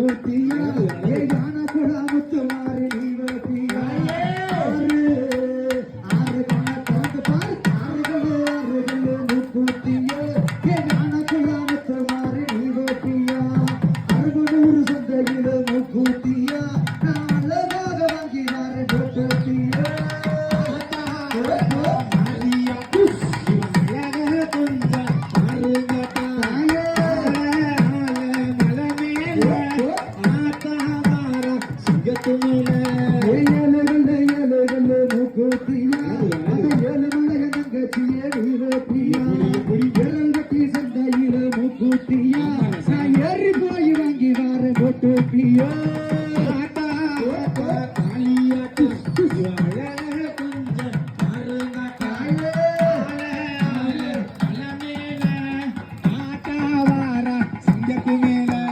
மூக்குத்தியா ஏ யான குடா முத்து மாறி நீ வேட்டியா ஆறு கண்ண திறந்து பாரு ஆறு கல்லு மூக்குத்தியா ஏ யான குடா முத்து மாறி நீ வேட்டியா அறுபது சந்தையில மூக்குத்தியா நான் அழகாக வாங்கி மாறி போட்டியா ஏறி போய் வாங்கி வார போட்டு